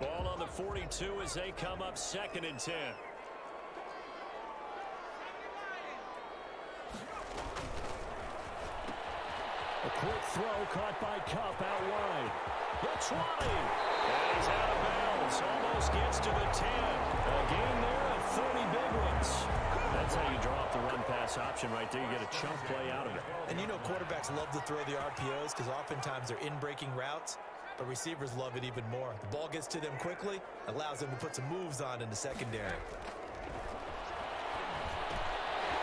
Ball on the 42 as they come up 2nd and 10. A quick throw caught by Cup out wide. The 20. And he's out of bounds. Almost gets to the 10. A gain there of 30 big ones. That's how you draw up the run-pass option right there. You get a chunk play out of it. And you know quarterbacks love to throw the RPOs because oftentimes they're in-breaking routes. But receivers love it even more. The ball gets to them quickly, allows them to put some moves on in the secondary.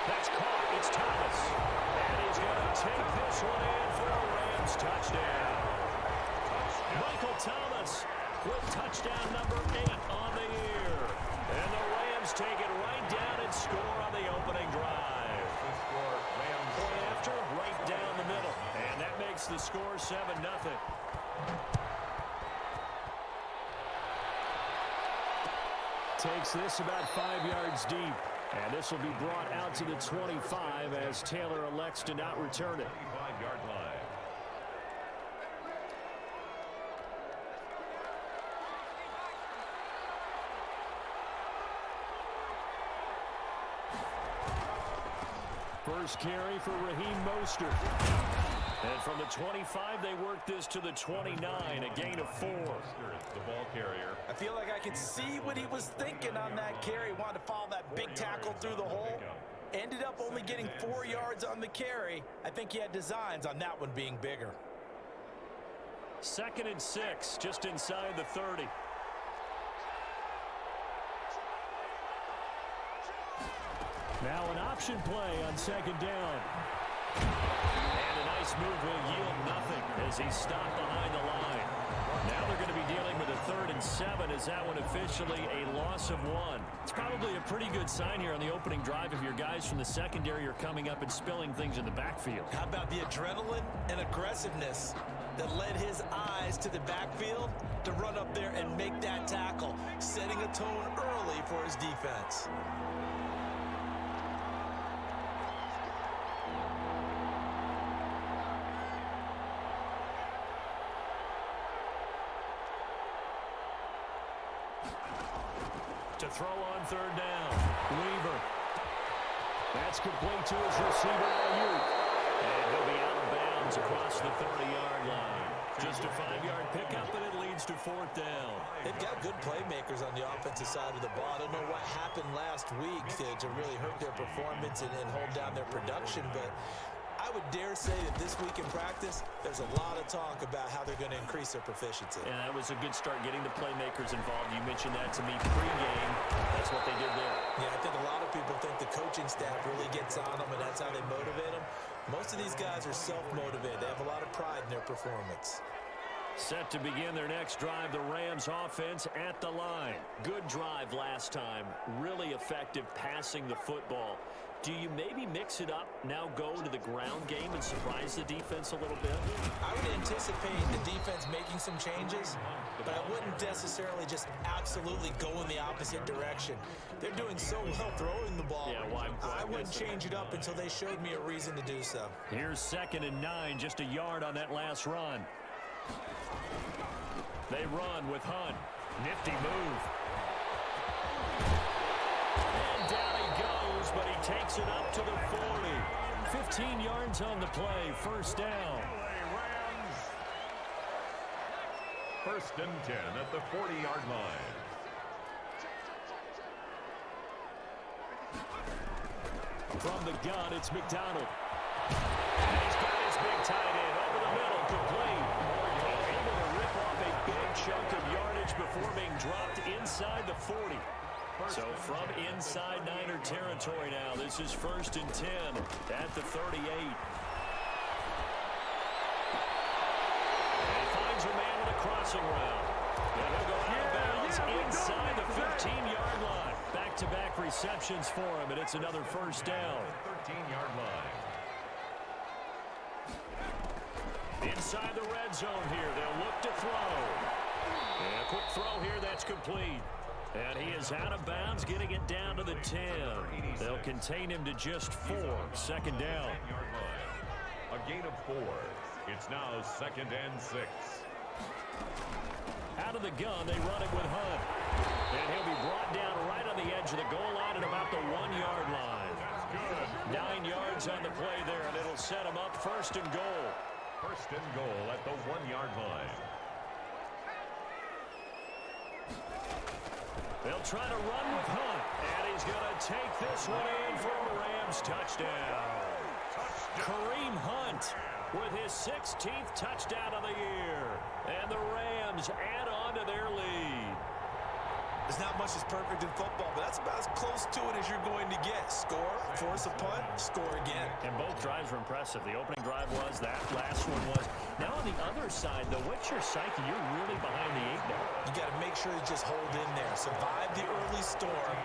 That's caught. It's Thomas. And he's going to take this one in for a Rams touchdown. Michael Thomas with touchdown number 8 on the year. And the Rams take it right down and score on the opening drive. Point after, right down the middle. And that makes the score 7-0. Takes this about 5 yards deep. And this will be brought out to the 25 as Taylor elects to not return it. 5-yard line. First carry for Raheem Mostert. And from the 25, they work this to the 29, a gain of 4. The ball carrier. I feel like I could see what he was thinking on that carry. Wanted to follow that big tackle through the hole. Ended up only getting 4 yards on the carry. I think he had designs on that one being bigger. 2nd and 6, just inside the 30. Now an option play on 2nd down. And a nice move will yield nothing as he's stopped behind the line. Now they're going to be dealing with a 3rd and 7 as that one officially a loss of 1. It's probably a pretty good sign here on the opening drive if your guys from the secondary are coming up and spilling things in the backfield. How about the adrenaline and aggressiveness that led his eyes to the backfield to run up there and make that tackle, setting a tone early for his defense. To throw on 3rd down. Weaver. That's complete to his receiver, Ayuk. And he'll be out of bounds across the 30-yard line. Just a 5-yard pickup, and it leads to 4th down. They've got good playmakers on the offensive side of the ball. I don't know what happened last week to really hurt their performance and hold down their production, but I would dare say that this week in practice, there's a lot of talk about how they're going to increase their proficiency. And that was a good start getting the playmakers involved. You mentioned that to me pregame. That's what they did there. Yeah, I think a lot of people think the coaching staff really gets on them, and that's how they motivate them. Most of these guys are self-motivated. They have a lot of pride in their performance. Set to begin their next drive, the Rams offense at the line. Good drive last time. Really effective passing the football. Do you maybe mix it up, now go to the ground game and surprise the defense a little bit? I would anticipate the defense making some changes, but I wouldn't necessarily just absolutely go in the opposite direction. They're doing so well throwing the ball. Yeah, why I wouldn't change it up until they showed me a reason to do so. Here's 2nd and 9, just a yard on that last run. They run with Hunt. Nifty move. And down he goes, but he takes it up to the 40. 15 yards on the play, 1st down. 1st and 10 at the 40-yard line. From the gun, it's McDonald. And he's got his big tight end over the middle, complete. Able to rip off a big chunk of yardage before being dropped inside the 40. So from inside Niner territory now, this is 1st and 10 at the 38. And he finds a man with a crossing route. And he'll go out of bounds inside the 15-yard line. Back-to-back receptions for him, and it's another 1st down. 13-yard line. Inside the red zone here, they'll look to throw. And a quick throw here, that's complete. And he is out of bounds, getting it down to the 10. They'll contain him to just 4. 2nd down. A gain of 4. It's now 2nd and 6. Out of the gun, they run it with Hunt. And he'll be brought down right on the edge of the goal line at about the 1-yard line. 9 yards on the play there, and it'll set him up 1st and goal. 1st and goal at the 1-yard line. They'll try to run with Hunt, and he's going to take this one in for a Rams touchdown. Kareem Hunt with his 16th touchdown of the year. And the Rams add on to their lead. There's not much that's perfect in football, but that's about as close to it as you're going to get. Score, force a punt, score again. And both drives were impressive. The opening drive was, that last one was. Now on the other side, though, what's your psyche? You're really behind the 8 now. You got to make sure you just hold in there. Survive the early storm,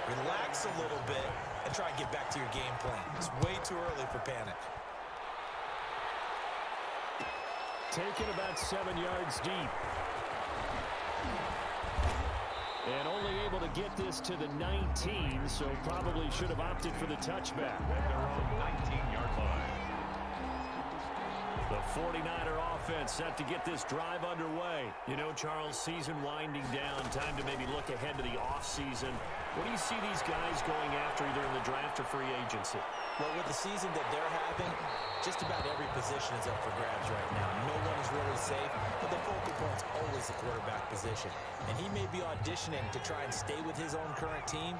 relax a little bit, and try and get back to your game plan. It's way too early for panic. Taken about 7 yards deep. And only able to get this to the 19, so probably should have opted for the touchback. At their own 19-yard line. The 49er offense set to get this drive underway. You know, Charles, season winding down, time to maybe look ahead to the offseason. What do you see these guys going after either in the draft or free agency? Well, with the season that they're having, just about every position is up for grabs right now. No one is really safe, but the focal point's always the quarterback position. And he may be auditioning to try and stay with his own current team.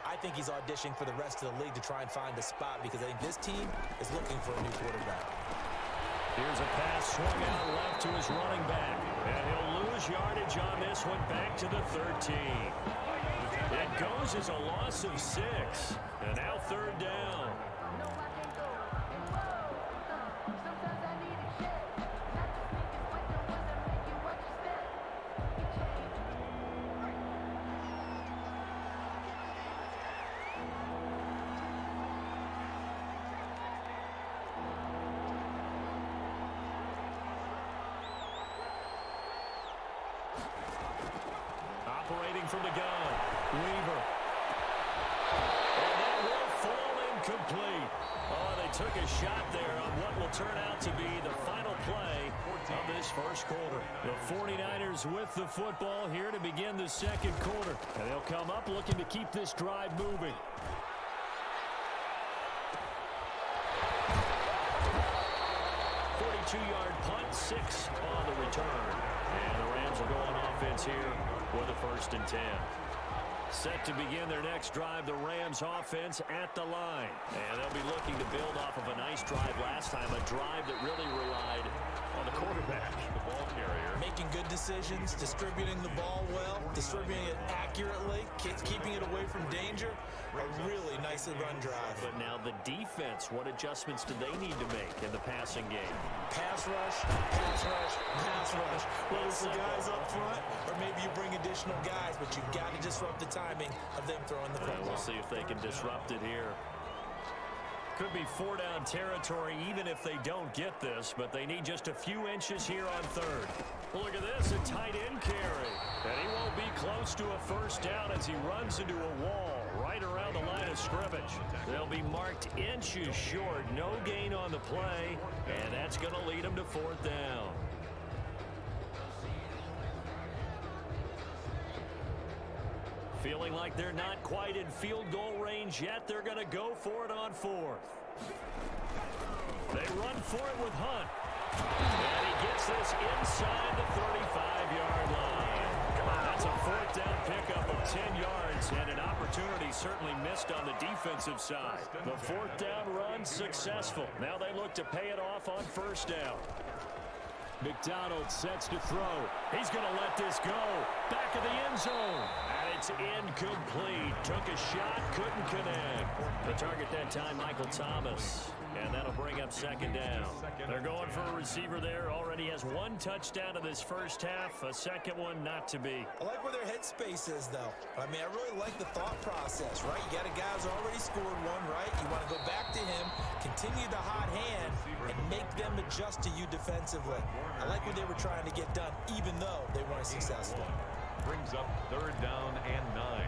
I think he's auditioning for the rest of the league to try and find a spot because I think this team is looking for a new quarterback. Here's a pass swung out left to his running back. And he'll lose yardage on this one back to the 13. It goes as a loss of 6. And now third down. Operating from the gun, Weaver. And that will fall incomplete. Oh, they took a shot there on what will turn out to be the final play of this first quarter. The 49ers with the football here to begin the second quarter. And they'll come up looking to keep this drive moving. Two-yard punt, 6 on the return. And the Rams will go on offense here with a 1st and 10. Set to begin their next drive, the Rams offense at the line. And they'll be looking to build off of a nice drive last time, a drive that really relied on the quarterback, the ball carrier. Making good decisions, distributing the ball well, distributing it accurately, keeping it away from danger. A really nicely run drive. But now the defense, what adjustments do they need to make in the passing game? Pass rush, pass rush, pass rush. Whether it's the guys up front or maybe you bring additional guys, but you've got to disrupt the timing of them throwing the football. We'll see if they can disrupt it here. Could be 4-down territory even if they don't get this, but they need just a few inches here on third. Look at this, a tight end carry. And he won't be close to a 1st down as he runs into a wall right around the line of scrimmage. They'll be marked inches short, no gain on the play, and that's going to lead them to 4th down. Feeling like they're not quite in field goal range yet, they're going to go for it on 4th. They run for it with Hunt. And he gets this inside the 35-yard line. That's a 4th down pickup of 10 yards and an opportunity certainly missed on the defensive side. The 4th down run successful. Now they look to pay it off on 1st down. McDonald sets to throw. He's going to let this go. Back of the end zone. And it's incomplete. Took a shot, couldn't connect. The target that time, Michael Thomas. And that'll bring up 2nd down. They're going for a receiver there. Already has 1 touchdown in this first half. A second one not to be. I like where their headspace is, though. I mean, I really like the thought process, right? You got a guy who's already scored 1, right? You want to go back to him, continue the hot hand, and make them adjust to you defensively. I like what they were trying to get done, even though they weren't successful. Brings up 3rd down and 9.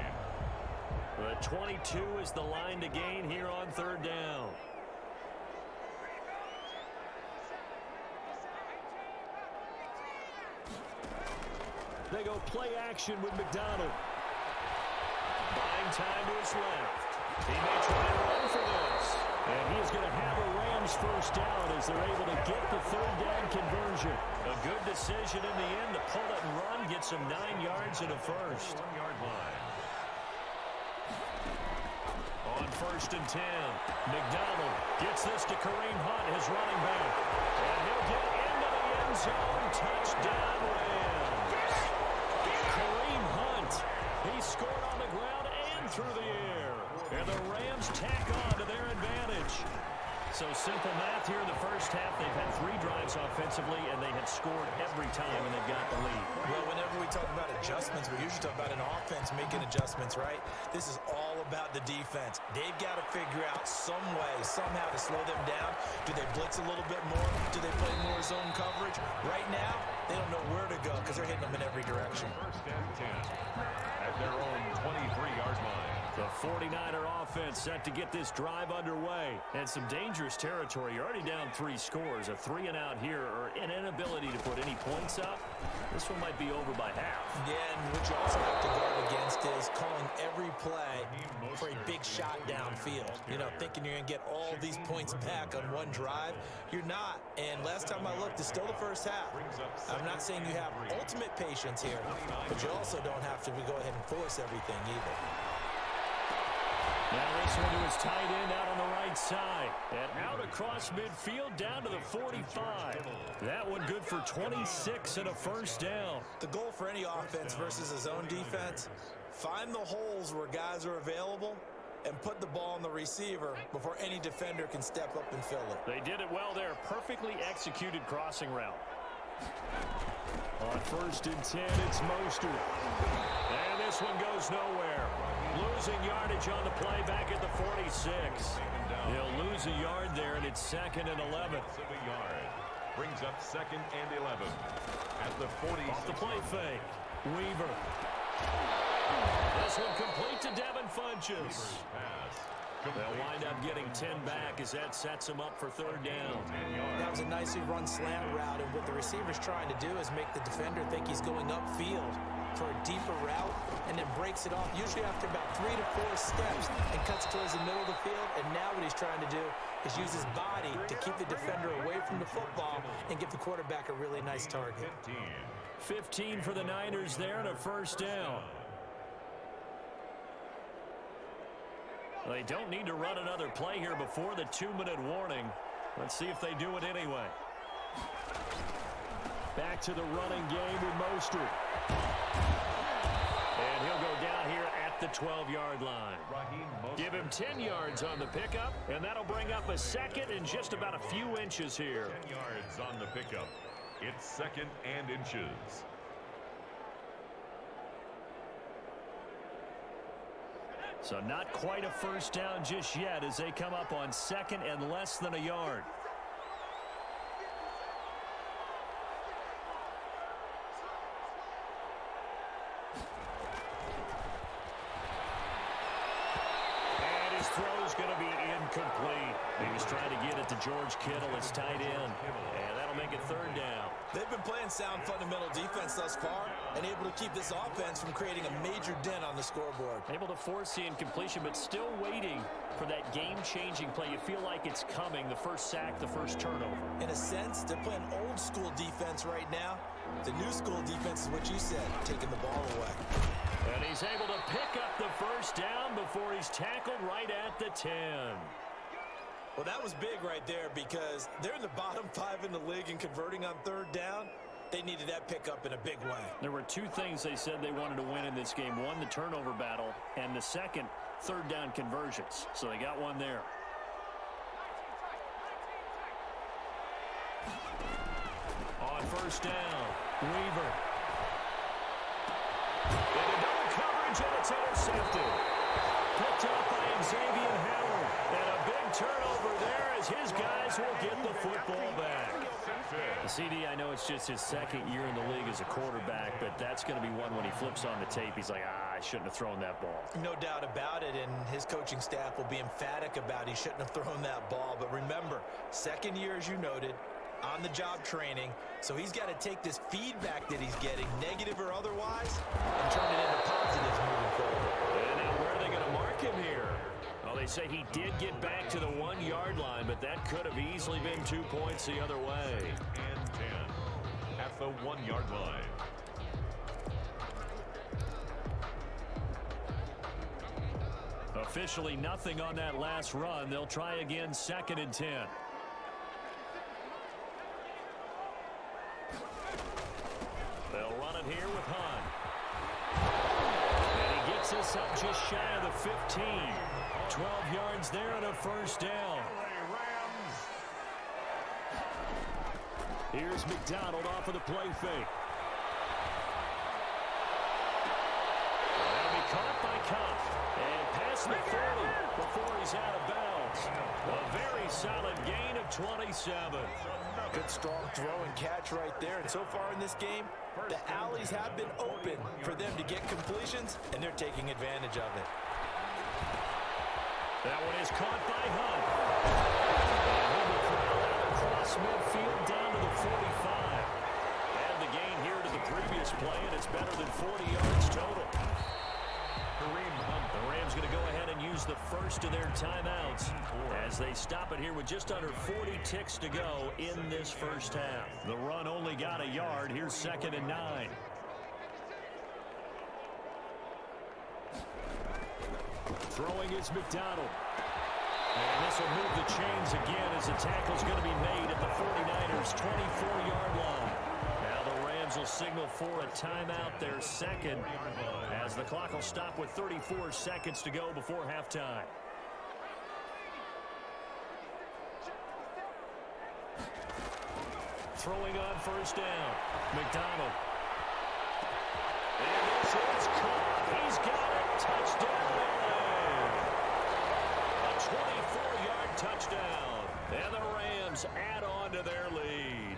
The 22 is the line to gain here on 3rd down. They go play action with McDonald. Buying time to his left. He may try and run for this. And he is going to have a Rams 1st down as they're able to get the 3rd down conversion. A good decision in the end to pull it and run, get some 9 yards and a 1st. 1-yard line. On 1st and 10, McDonald gets this to Kareem Hunt, his running back. And he'll get into the end zone. Touchdown Rams. Kareem Hunt, he scored on the ground and through the air. And the Rams tack on to their advantage. So simple math here in the first half. They've had 3 drives offensively, and they have scored every time, and they've got the lead. Well, whenever we talk about adjustments, we usually talk about an offense making adjustments, right? This is all about the defense. They've got to figure out some way, somehow to slow them down. Do they blitz a little bit more? Do they play more zone coverage? Right now, they don't know where to go because they're hitting them in every direction. 1st and 10 at their own 23-yard line. The 49er offense set to get this drive underway. And some dangerous territory. You're already down 3 scores. A 3-and-out here or an inability to put any points up. This one might be over by half. Yeah, and what you also have to guard against is calling every play for a big shot downfield. You know, thinking you're going to get all these points back on one drive. You're not. And last time I looked, it's still the first half. I'm not saying you have ultimate patience here, but you also don't have to go ahead and force everything either. Now this one to his tight end out on the right side. And out across midfield down to the 45. That one good for 26 and a first down. The goal for any offense versus a zone defense, find the holes where guys are available and put the ball on the receiver before any defender can step up and fill it. They did it well there. Perfectly executed crossing route. On 1st and 10, it's Mostert. And this one goes nowhere. Losing yardage on the play back at the 46. He'll lose a yard there, and it's 2nd and 11. Brings up 2nd and 11 at the 40. Off the play fake. Weaver. This one complete to Devin Funchess. They'll wind up getting 10 back as that sets them up for 3rd down. That was a nicely run slant route, and what the receiver's trying to do is make the defender think he's going upfield for a deeper route, and then breaks it off, usually after about 3 to 4 steps, and cuts towards the middle of the field. And now what he's trying to do is use his body to keep the defender away from the football and give the quarterback a really nice target. 15 for the Niners there and a first down. They don't need to run another play here before the 2-minute warning. Let's see if they do it anyway. Back to the running game with Mostert. And he'll go down here at the 12-yard line. Give him 10 yards on the pickup, and that'll bring up a 2nd and just about a few inches here. 10 yards on the pickup. It's 2nd and inches. So not quite a first down just yet as they come up on 2nd and less than a yard. And his throw's going to be incomplete. He was trying to get it to George Kittle, his tight end. And that'll make it 3rd down. They've been playing sound fundamental defense thus far and able to keep this offense from creating a major dent on the scoreboard. Able to force the incompletion, but still waiting for that game-changing play. You feel like it's coming, the first sack, the first turnover. In a sense, they're playing old-school defense right now. The new school defense is what you said, taking the ball away. And he's able to pick up the first down before he's tackled right at the 10. Well, that was big right there because they're in the bottom 5 in the league and converting on 3rd down. They needed that pickup in a big way. There were 2 things they said they wanted to win in this game. One, the turnover battle, and the second, 3rd down conversions. So they got one there. On 1st down, Weaver. Into double coverage, and it's intercepted. Picked up by Xavier Howard. And a big turnover there as his guys will get the football back. CD, I know it's just his 2nd year in the league as a quarterback, but that's going to be one when he flips on the tape. He's like, I shouldn't have thrown that ball. No doubt about it, and his coaching staff will be emphatic about he shouldn't have thrown that ball. But remember, 2nd year, as you noted, on-the-job training, so he's got to take this feedback that he's getting, negative or otherwise, and turn it into positives moving forward. And now where are they going to mark him here? Well, they say he did get back to the 1-yard line, but that could have easily been 2 points the other way. And 10 at the 1-yard line. Officially nothing on that last run. They'll try again, 2nd and 10. They'll run it here with Hunt. And he gets us up just shy of the 15. 12 yards there and a first down. Here's McDonald off of the play fake. That'll be caught by Cup. And past the 40 before he's out of bounds. A very solid gain of 27. Good strong throw and catch right there. And so far in this game, the alleys have been open for them to get completions, and they're taking advantage of it. That one is caught by Hunt. And he'll be corralled out across midfield down to the 45. And the gain here to the previous play, and it's better than 40 yards total. The Rams going to go ahead and use the first of their timeouts as they stop it here with just under 40 ticks to go in this first half. The run only got a yard. Here's 2nd and 9. Throwing is McDonald. And this will move the chains again as the tackle's going to be made at the 49ers' 24-yard line. Now the Rams will signal for a timeout, their second, as the clock will stop with 34 seconds to go before halftime. Throwing on first down. McDonald. And this one's caught. He's got it. Touchdown. A 24-yard touchdown. And the Rams add on to their lead.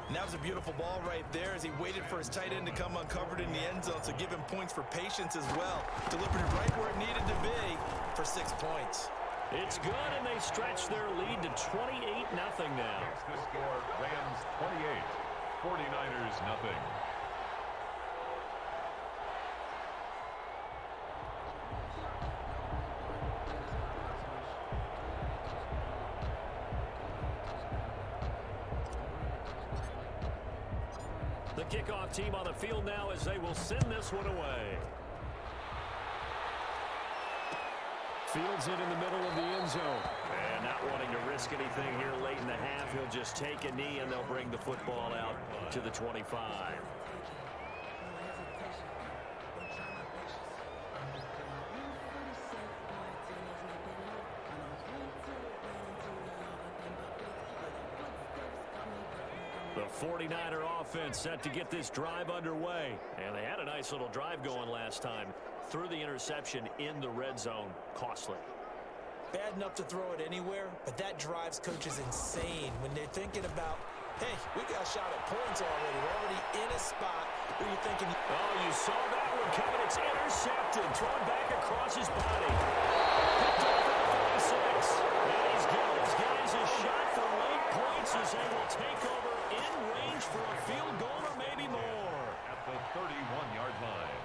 And that was a beautiful ball right there as he waited for his tight end to come uncovered in the end zone, so give him points for patience as well. Delivered it right where it needed to be for 6 points. It's good, and they stretch their lead to 28-0 now. It's the score, Rams 28, 49ers nothing. The kickoff team on the field now as they will send this one away. Fields it in the middle of the end zone. And not wanting to risk anything here late in the half, he'll just take a knee and they'll bring the football out to the 25. The 49er offense set to get this drive underway. And they had a nice little drive going last time. Threw the interception in the red zone. Costly. Bad enough to throw it anywhere, but that drives coaches insane when they're thinking about, hey, we got a shot at points already. We're already in a spot where you're thinking, oh, you saw that one coming. It's intercepted. Thrown back across his body. Picked up at 46. And he's got his guys a shot for late points as they will take over in range for a field goal or maybe more. At the 31-yard line.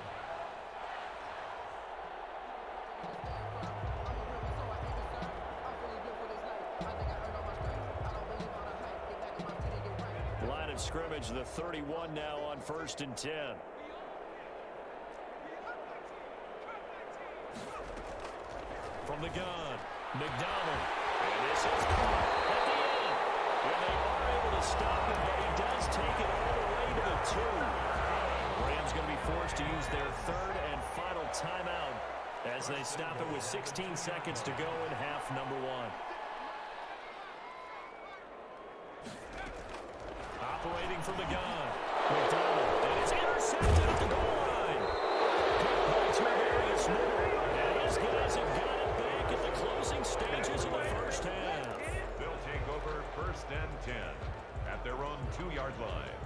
Line of scrimmage, the 31 now on 1st and 10. From the gun, McDonald. And this is caught at the end. And they are able to stop him, but he does take it all the way to the 2. Rams going to be forced to use their third and final timeout as they stop it with 16 seconds to go in half number 1. Operating from the gun. McDonald. And it's intercepted at the goal line. Good play to Marius Moore. And these guys have got it back at the closing stages of the first half. They'll take over 1st and 10 at their own 2-yard line.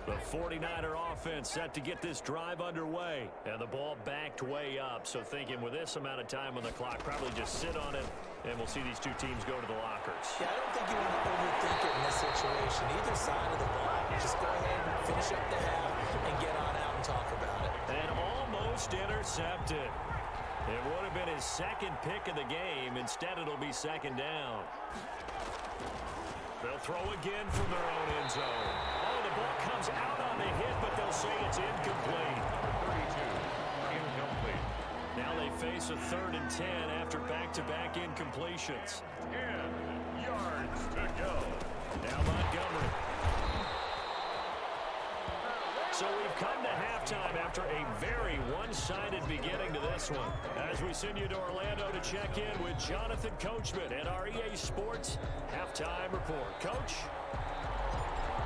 The 49er offense set to get this drive underway. And the ball backed way up. So thinking with this amount of time on the clock, probably just sit on it, and we'll see these two teams go to the lockers. Yeah, I don't think you want to overthink it in this situation. Either side of the ball. Just go ahead and finish up the half and get on out and talk about it. And almost intercepted. It would have been his second pick of the game. Instead, it'll be second down. They'll throw again from their own end zone. Oh, the ball comes out on the hit, but they'll say it's incomplete. 32, incomplete. Now they face a 3rd and 10 after back-to-back incompletions. 10 yards to go. Now Montgomery. So we've come to halftime after a very one-sided beginning to this one. As we send you to Orlando to check in with Jonathan Coachman at our EA Sports Halftime Report. Coach?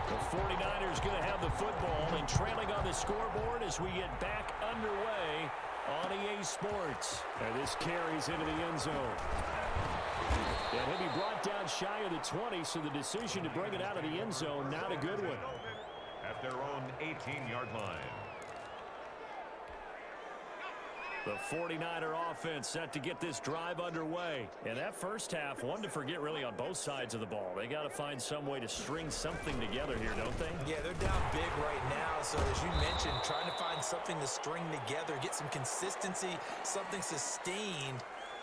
The 49ers going to have the football and trailing on the scoreboard as we get back underway on EA Sports. And this carries into the end zone. And he'll be brought down shy of the 20, so the decision to bring it out of the end zone, not a good one. At their own 18-yard line. The 49er offense set to get this drive underway. And that first half, one to forget really on both sides of the ball. They got to find some way to string something together here, don't they? Yeah, they're down big right now. So as you mentioned, trying to find something to string together, get some consistency, something sustained,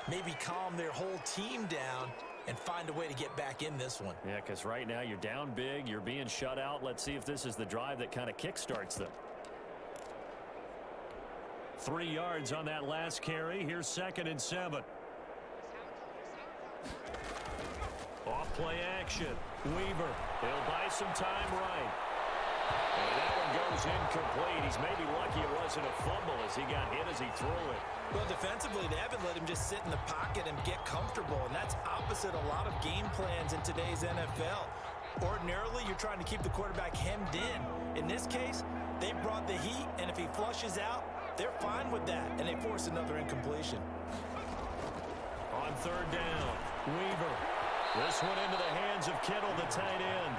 maybe calm their whole team down and find a way to get back in this one. Yeah, because right now you're down big, you're being shut out. Let's see if this is the drive that kind of kickstarts them. 3 yards on that last carry. Here's 2nd and 7. Off play action. Weaver. He'll buy some time right. And that one goes incomplete. He's maybe lucky it wasn't a fumble as he got hit as he threw it. Well, defensively, they haven't let him just sit in the pocket and get comfortable, and that's opposite a lot of game plans in today's NFL. Ordinarily, you're trying to keep the quarterback hemmed in. In this case, they brought the heat, and if he flushes out, they're fine with that, and they force another incompletion. On 3rd down, Weaver. This one into the hands of Kittle, the tight end.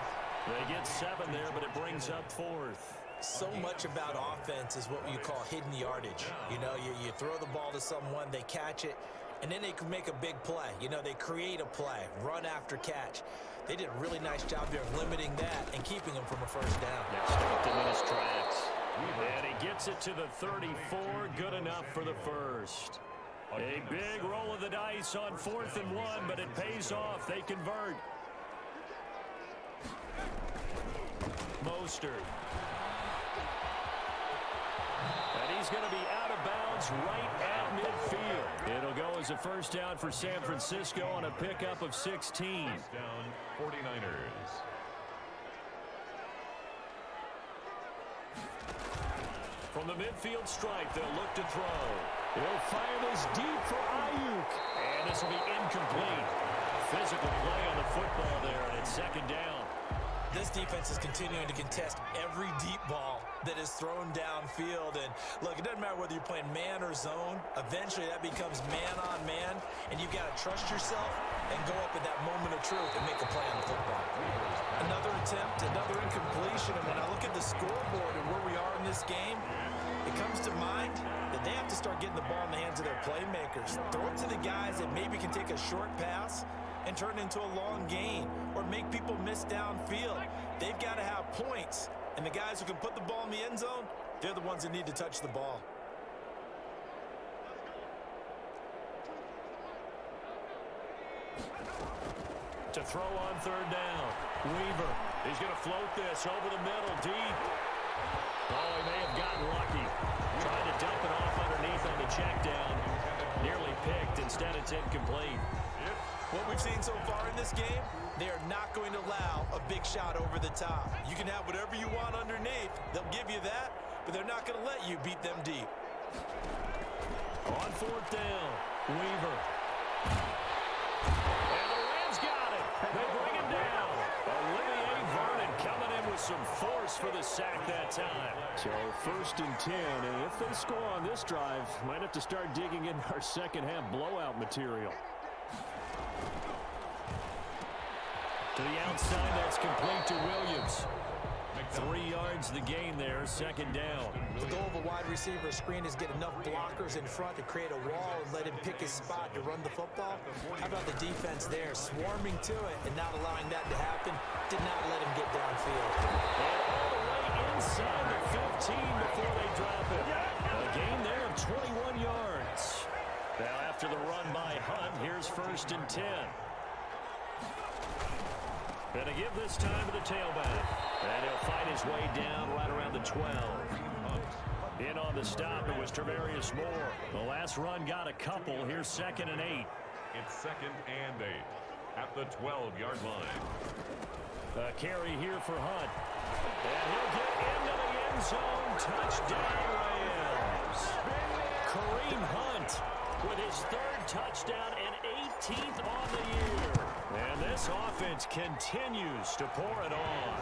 They get 7 there, but it brings up 4th. So much about offense is what you call hidden yardage. You know, you throw the ball to someone, they catch it, and then they can make a big play. You know, they create a play, run after catch. They did a really nice job there of limiting that and keeping him from a first down. Yeah, stopped him in his tracks. And he gets it to the 34. Good enough for the first. A big roll of the dice on 4th and 1, but it pays off. They convert. Mostert. And he's going to be out of bounds right at midfield. It'll go as a first down for San Francisco on a pickup of 16. First down, 49ers. From the midfield stripe, they'll look to throw. He'll fire this deep for Ayuk. And this will be incomplete. Physical play on the football there, and it's 2nd down. This defense is continuing to contest every deep ball that is thrown downfield. And look, it doesn't matter whether you're playing man or zone. Eventually, that becomes man on man, and you've got to trust yourself and go up at that moment of truth and make a play on the football. Another attempt, another incompletion. And when I look at the scoreboard and where we are in this game, it comes to mind that they have to start getting the ball in the hands of their playmakers. Throw it to the guys that maybe can take a short pass and turn it into a long gain or make people miss downfield. They've got to have points, and the guys who can put the ball in the end zone, they're the ones that need to touch the ball. To throw on 3rd down. Weaver. He's going to float this over the middle, deep. Oh, he may have gotten lucky. Tried to dump it off underneath on the check down. Nearly picked. Instead, it's incomplete. What we've seen so far in this game, they are not going to allow a big shot over the top. You can have whatever you want underneath. They'll give you that, but they're not going to let you beat them deep. On 4th down, Weaver. And the Rams got it. They bring him down. Olivier Vernon coming in with some force for the sack that time. So 1st and 10, and if they score on this drive, might have to start digging in our second half blowout material. To the outside, that's complete to Williams. 3 yards the gain there, 2nd down. The goal of a wide receiver screen is get enough blockers in front to create a wall and let him pick his spot to run the football. How about the defense there, swarming to it and not allowing that to happen? Did not let him get downfield. And all the way inside the 15 before they drop it. A gain there of 21 yards. Now after the run by Hunt, here's 1st and 10. And to give this time to the tailback. And he'll fight his way down right around the 12. In on the stop, it was Travarius Moore. The last run got a couple. Here's 2nd and 8. It's 2nd and 8 at the 12-yard line. A carry here for Hunt. And he'll get into the end zone. Touchdown, Rams. Kareem Hunt with his 3rd touchdown and 18th on the year. And this offense continues to pour it on.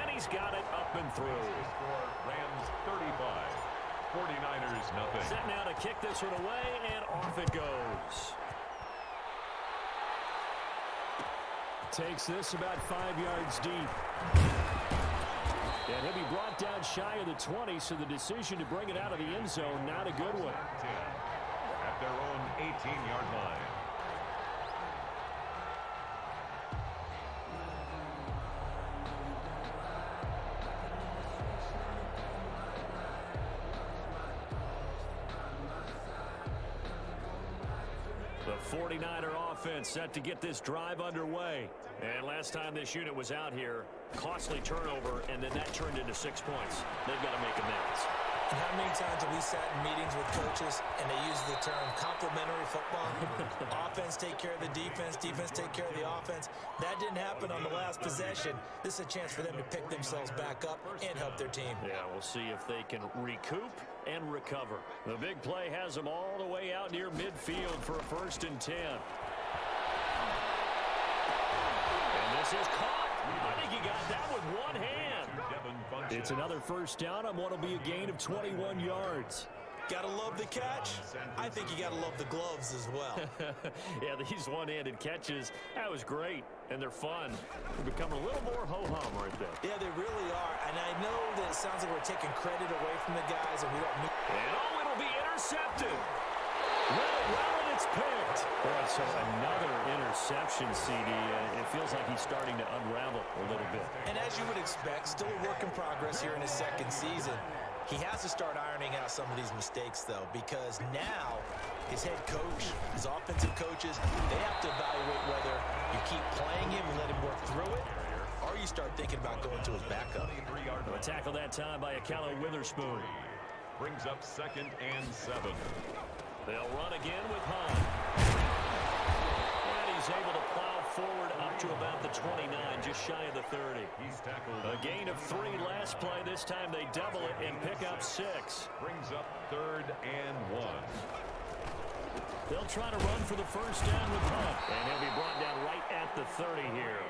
And he's got it up and through. Rams 35, 49ers nothing. Set now to kick this one away, and off it goes. Takes this about 5 yards deep. And he'll be brought down shy of the 20, so the decision to bring it out of the end zone, not a good one. 10 at their own 18-yard line. The 49er offense set to get this drive underway. And last time this unit was out here, costly turnover, and then that turned into 6 points. They've got to make amends. And how many times have we sat in meetings with coaches and they use the term complementary football? Offense take care of the defense, defense take care of the offense. That didn't happen on the last possession. This is a chance for them to pick themselves back up and help their team. Yeah, we'll see if they can recoup and recover. The big play has them all the way out near midfield for a 1st and 10. And this is caught. I think he got that with one hand. It's another 1st down on what will be a gain of 21 yards. Gotta love the catch. I think you gotta love the gloves as well. Yeah, these one-handed catches, that was great, and they're fun. They become a little more ho-hum right there. Yeah, they really are, and I know that it sounds like we're taking credit away from the guys, and we don't need... And it'll be intercepted. Well, and it's picked. All right, so another interception, CD. It feels like he's starting to unravel a little bit. And as you would expect, still a work in progress here in his 2nd season. He has to start ironing out some of these mistakes, though, because now his head coach, his offensive coaches, they have to evaluate whether you keep playing him and let him work through it, or you start thinking about going to his backup. A tackle that time by Akallo Witherspoon. Brings up 2nd and 7. They'll run again with Hunt. And he's able to plow forward up to about the 29, just shy of the 30. He's tackled. A gain of 3 last play. This time they double it and pick up 6. Brings up 3rd and 1. They'll try to run for the 1st down with Hunt. And he'll be brought down right at the 30 here.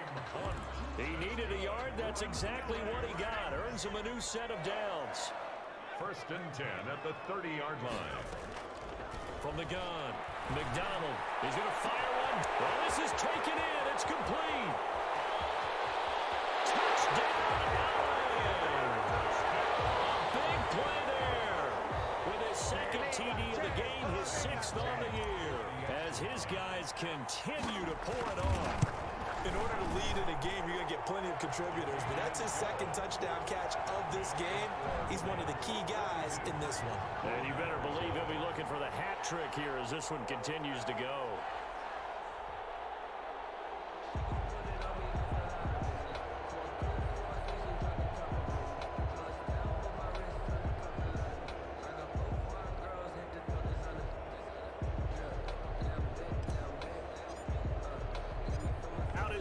He needed a yard. That's exactly what he got. Earns him a new set of downs. 1st and 10 at the 30-yard line. From the gun, McDonald is going to fire one. Well, this is taken in. It's complete. Touchdown, Allen. A big play there. With his 2nd TD of the game, his 6th on the year. As his guys continue to pour it on. In order to lead in a game, you're going to get plenty of contributors, but that's his 2nd touchdown catch of this game. He's one of the key guys in this one. And you better believe he'll be looking for the hat trick here as this one continues to go.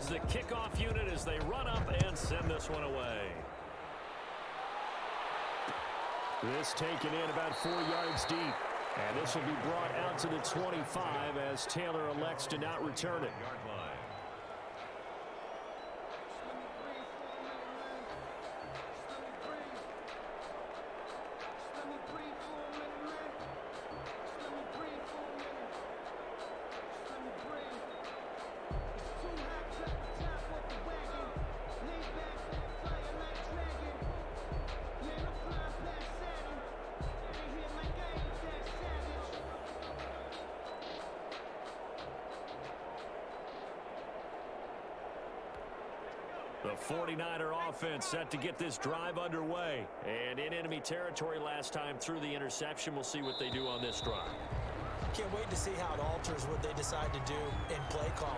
The kickoff unit as they run up and send this one away. This taken in about 4 yards deep. And this will be brought out to the 25 as Taylor elects to not return it. The 49er offense set to get this drive underway. And in enemy territory last time through the interception. We'll see what they do on this drive. Can't wait to see how it alters what they decide to do in play calling.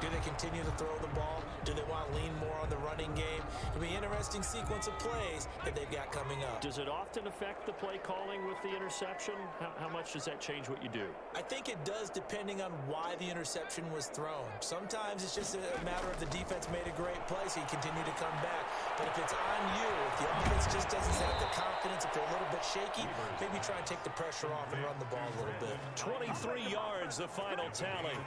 Do they continue to throw the ball? Do they want to lean more on the running game? It'll be an interesting sequence of plays that they've got coming up. Does it often affect the play calling with the interception? How much does that change what you do? I think it does depending on why the interception was thrown. Sometimes it's just a matter of the defense made a great play, so you continue to come back. But if it's on you, if the offense just doesn't have the confidence, if they're a little bit shaky, maybe try and take the pressure off and run the ball a little bit. 23 yards, the final tally.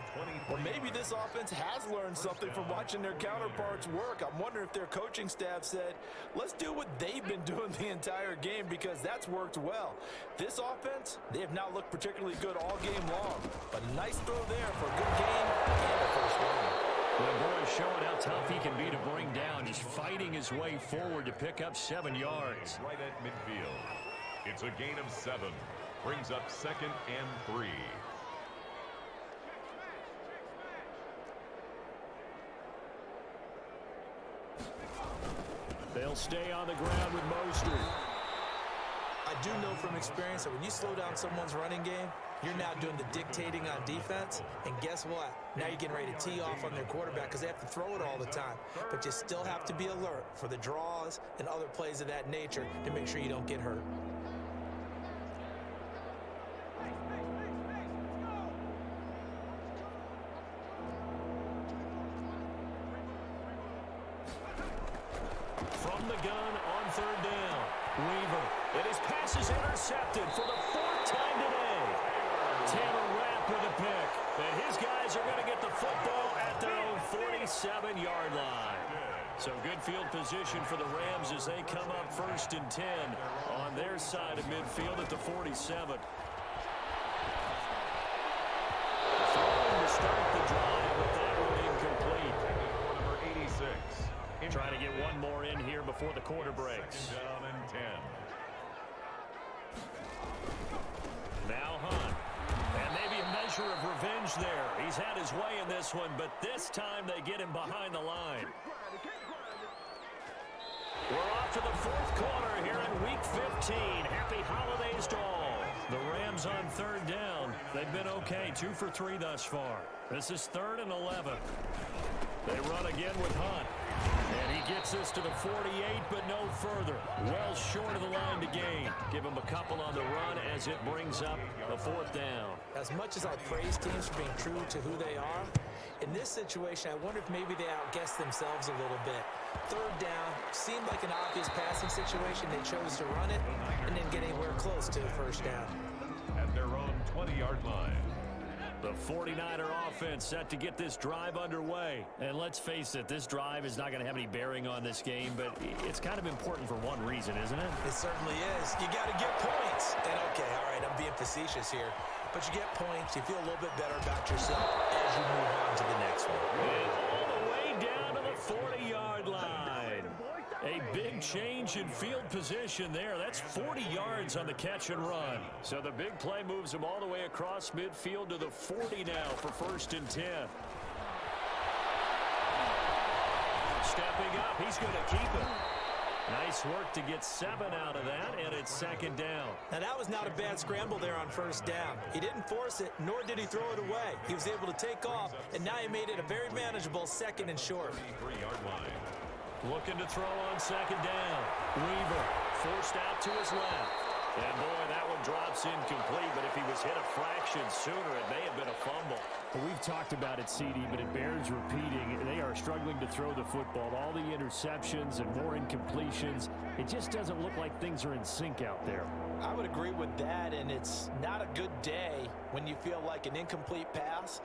Well, maybe this offense has learned something from watching their counterparts work. I'm wondering if their coaching staff said, let's do what they've been doing the entire game, because that's worked well. This offense, they have not looked particularly good all game long. But a nice throw there for a good game and a first down. The boy is showing how tough he can be to bring down, just fighting his way forward to pick up 7 yards. Right at midfield. It's a gain of 7. Brings up 2nd and 3. They'll stay on the ground with Mostert. I do know from experience that when you slow down someone's running game, you're now doing the dictating on defense, and guess what? Now you're getting ready to tee off on their quarterback because they have to throw it all the time. But you still have to be alert for the draws and other plays of that nature to make sure you don't get hurt. from the gun on third down. Weaver, and his pass is intercepted for the fourth time today. Taylor Rapp with a pick. And his guys are going to get the football at their own 47-yard line. So good field position for the Rams as they come up 1st and 10 on their side of midfield at the 47. Throwing to start the drive, but that one incomplete. Number 86. Trying to get one more in here before the quarter breaks. Second down and 10. Now Hunt. And maybe a measure of revenge there. He's had his way in this one, but this time they get him behind the line. We're off to the fourth quarter here in Week 15. Happy holidays to all. The Rams on third down. They've been okay, 2 for 3 thus far. This is 3rd and 11. They run again with Hunt. And he gets us to the 48, but no further. Well short of the line to gain. Give him a couple on the run as it brings up the 4th down. As much as I praise teams for being true to who they are, in this situation, I wonder if maybe they outguessed themselves a little bit. Third down seemed like an obvious passing situation. They chose to run it and didn't get anywhere close to the first down. At their own 20-yard line. The 49er offense set to get this drive underway. And let's face it, this drive is not going to have any bearing on this game, but it's kind of important for one reason, isn't it? It certainly is. You got to get points. And okay, all right, I'm being facetious here. But you get points, you feel a little bit better about yourself as you move on to the next one. And all the way down to the 40-yard line. A big change in field position there. That's 40 yards on the catch and run. So the big play moves him all the way across midfield to the 40 now for 1st and 10. Stepping up, he's going to keep it. Nice work to get 7 out of that, and it's 2nd down. Now, that was not a bad scramble there on 1st down. He didn't force it, nor did he throw it away. He was able to take off, and now he made it a very manageable 2nd and short. 3-yard line. Looking to throw on 2nd down. Weaver forced out to his left. And boy, that one drops incomplete, but if he was hit a fraction sooner, it may have been a fumble. Well, we've talked about it, CD, but it bears repeating. They are struggling to throw the football. All the interceptions and more incompletions. It just doesn't look like things are in sync out there. I would agree with that, and it's not a good day when you feel like an incomplete pass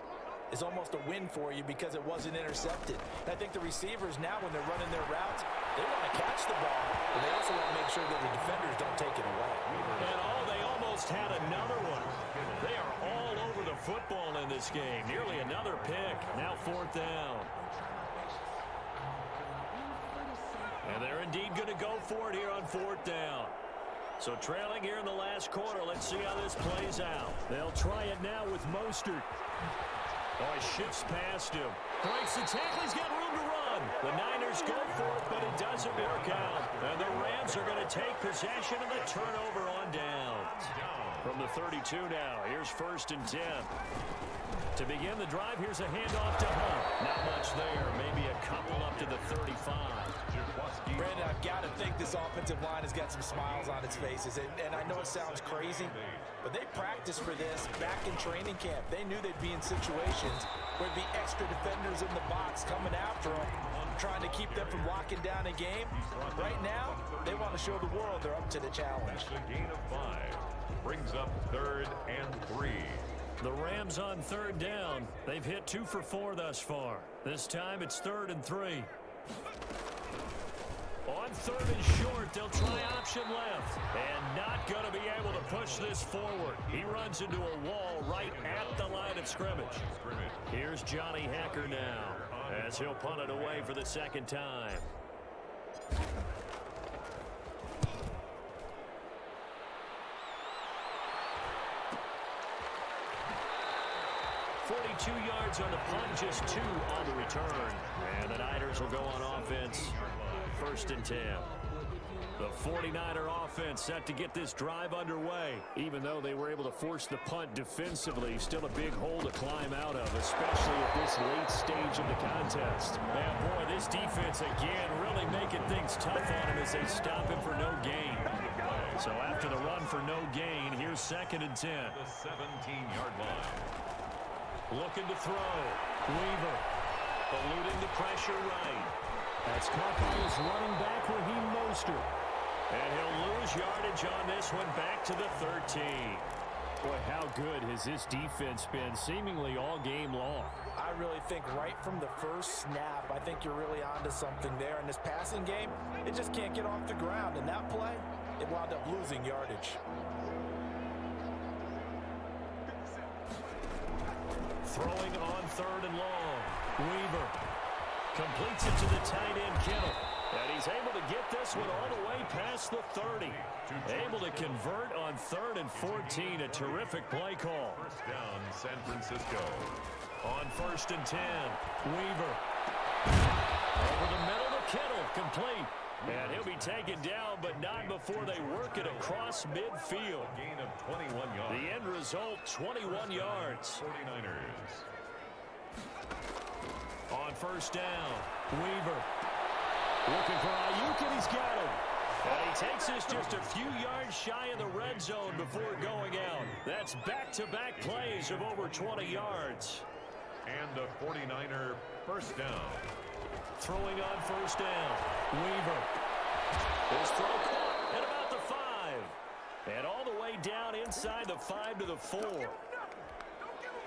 is almost a win for you because it wasn't intercepted. And I think the receivers now, when they're running their routes, they want to catch the ball, but they also want to make sure that the defenders don't take it away. And they almost had another one. They are all over the football in this game. Nearly another pick. Now 4th down. And they're indeed going to go for it here on 4th down. So trailing here in the last quarter. Let's see how this plays out. They'll try it now with Mostert. Oh, he shifts past him. Breaks the tackle. He's got room to run. The Niners go for it, but it doesn't work out. And the Rams are going to take possession of the turnover on downs. From the 32 now, here's 1st and 10. To begin the drive, here's a handoff to Hunt. Not much there. Maybe a couple up to the 35. Brandon, I've got to think this offensive line has got some smiles on its faces. And I know it sounds crazy, but they practiced for this back in training camp. They knew they'd be in situations where there'd be extra defenders in the box coming after them, trying to keep them from locking down a game. Right now, they want to show the world they're up to the challenge. A gain of 5 brings up 3rd and 3. The Rams on 3rd down. They've hit 2 for 4 thus far. This time it's 3rd and 3. On 3rd and short, they'll try option left. And not going to be able to push this forward. He runs into a wall right at the line of scrimmage. Here's Johnny Hecker now as he'll punt it away for the 2nd time. .42 yards on the punt, just 2 on the return. And the Niners will go on offense. 1st and 10. The 49er offense set to get this drive underway. Even though they were able to force the punt defensively, still a big hole to climb out of, especially at this late stage of the contest. And boy, this defense again really making things tough on him as they stop him for no gain. So after the run for no gain, here's 2nd and 10. The 17-yard line. Looking to throw. Weaver eluding the pressure right. That's caught by his running back, Raheem Mostert. And he'll lose yardage on this one, back to the 13. Boy, how good has this defense been seemingly all game long? I really think right from the first snap, I think you're really onto something there. In this passing game, it just can't get off the ground. And that play, it wound up losing yardage. Throwing on 3rd and long. Weaver completes it to the tight end, Kittle. And he's able to get this one all the way past the 30. Able to convert on 3rd and 14. A terrific play call. First down, San Francisco. On 1st and 10, Weaver. Over the middle to Kittle, complete. And he'll be taken down, but not before they work it across midfield. Gain of 21 yards. The end result, 21 yards. 49ers. On 1st down, Weaver. Looking for Ayuk, and he's got him. And he takes this just a few yards shy of the red zone before going out. That's back-to-back plays of over 20 yards. And a 49er first down. Throwing on 1st down, Weaver. His throw caught at about the 5. And all the way down inside the 5 to the 4.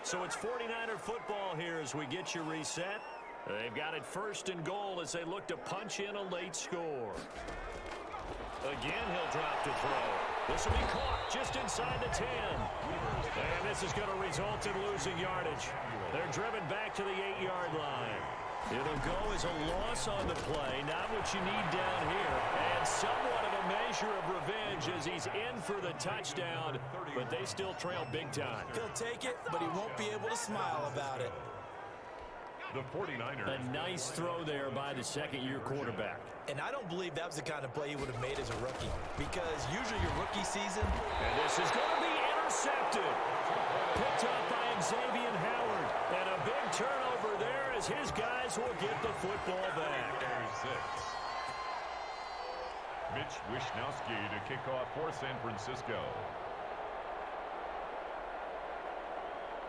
So it's 49er football here as we get you reset. They've got it 1st and goal as they look to punch in a late score. Again, he'll drop to throw. This will be caught just inside the 10. And this is going to result in losing yardage. They're driven back to the 8-yard line. It'll go as a loss on the play, not what you need down here. And somewhat of a measure of revenge as he's in for the touchdown, but they still trail big time. He'll take it, but he won't be able to smile about it. The 49ers. A nice throw there by the second-year quarterback. And I don't believe that was the kind of play he would have made as a rookie, because usually your rookie season. And this is going to be intercepted. Picked up by Xavier Howard. And a big turnover there as his guys will get the football back. There's 6. Mitch Wishnowsky to kick off for San Francisco.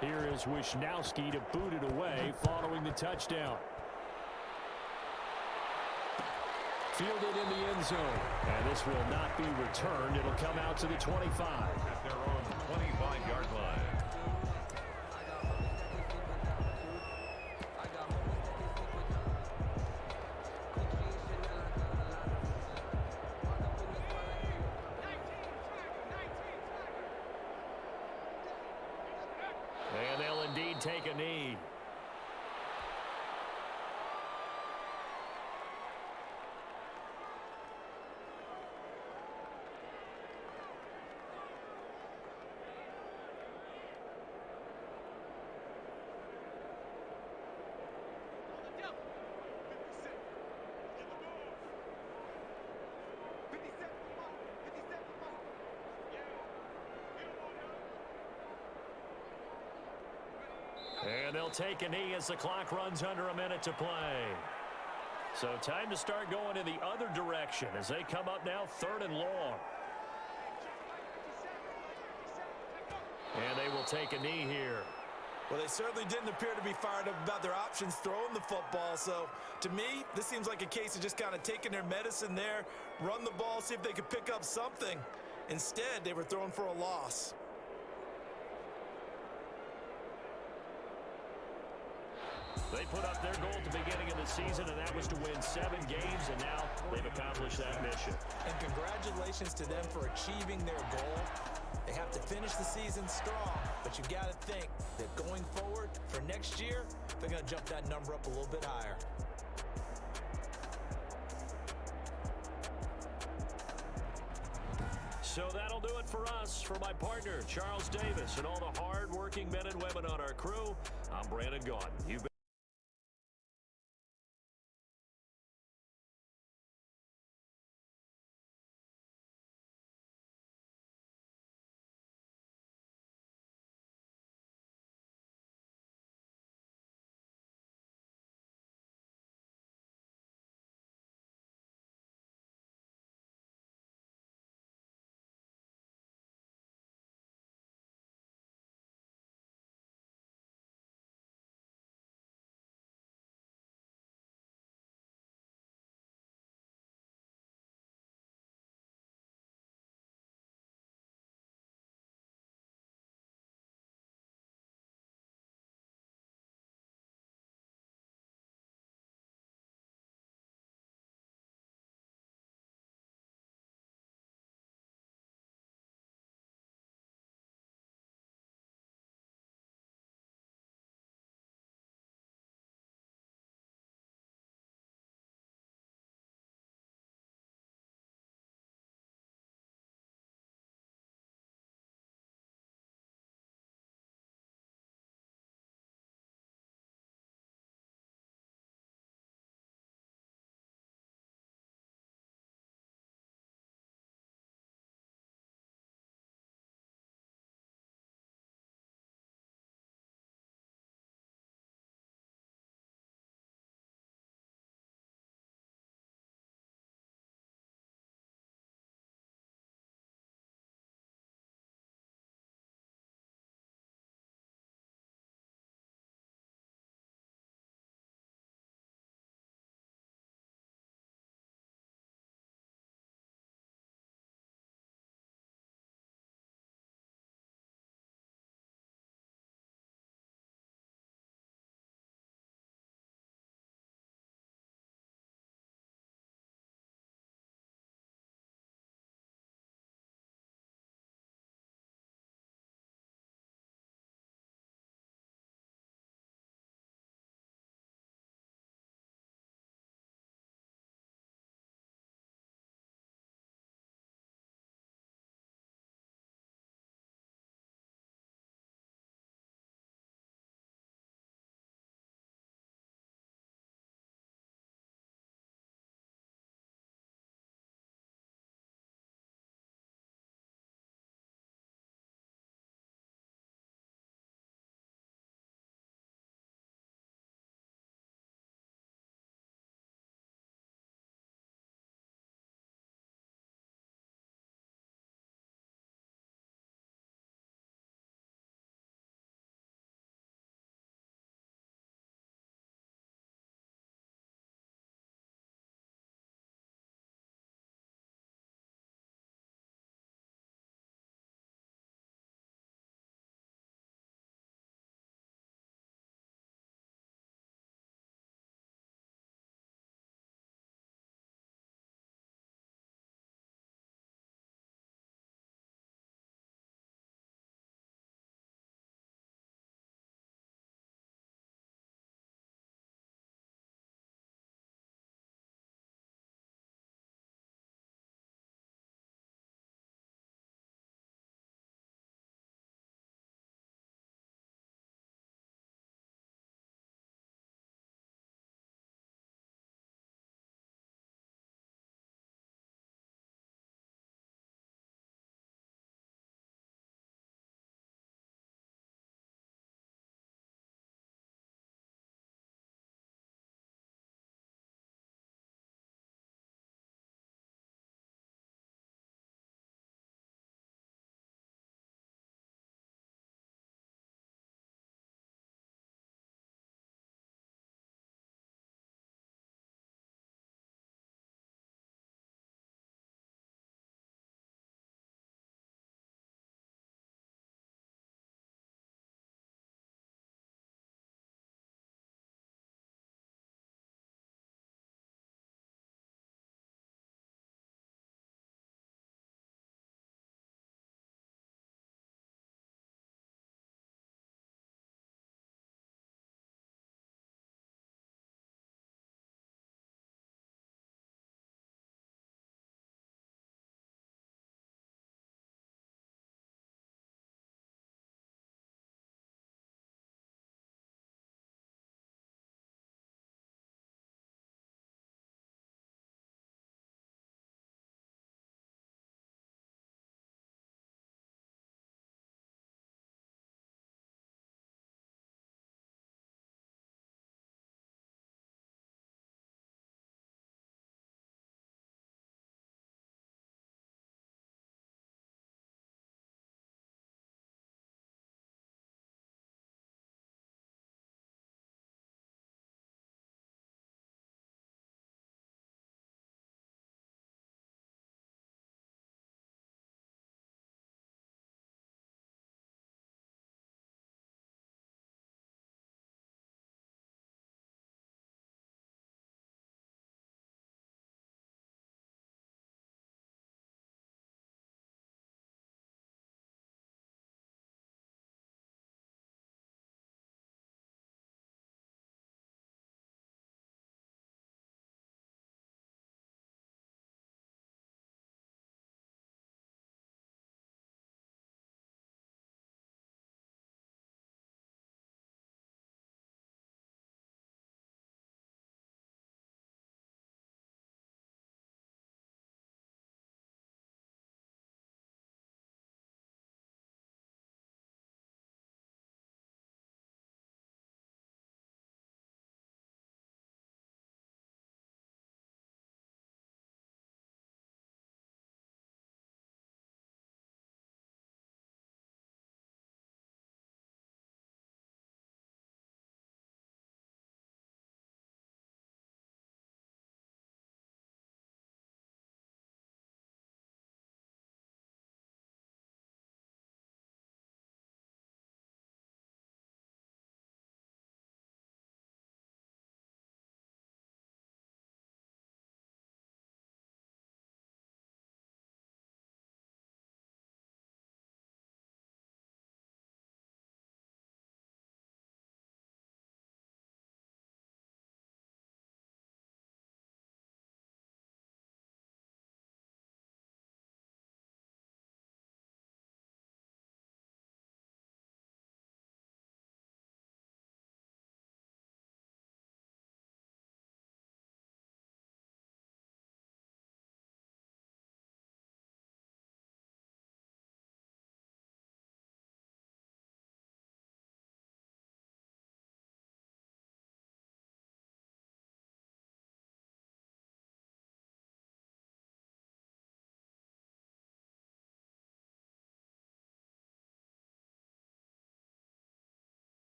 Here is Wishnowsky to boot it away following the touchdown. Fielded in the end zone. And this will not be returned. It'll come out to the 25. At their own 25-yard line. And they'll indeed take a knee. And they'll take a knee as the clock runs under a minute to play. So time to start going in the other direction as they come up now 3rd and long. And they will take a knee here. Well, they certainly didn't appear to be fired up about their options throwing the football. So, to me, this seems like a case of just kind of taking their medicine there, run the ball, see if they could pick up something. Instead, they were throwing for a loss. They put up their goal at the beginning of the season, and that was to win 7 games, and now they've accomplished that mission. And congratulations to them for achieving their goal. They have to finish the season strong, but you've got to think that going forward for next year, they're going to jump that number up a little bit higher. So that'll do it for us. For my partner, Charles Davis, and all the hard-working men and women on our crew, I'm Brandon Gaudin. You've been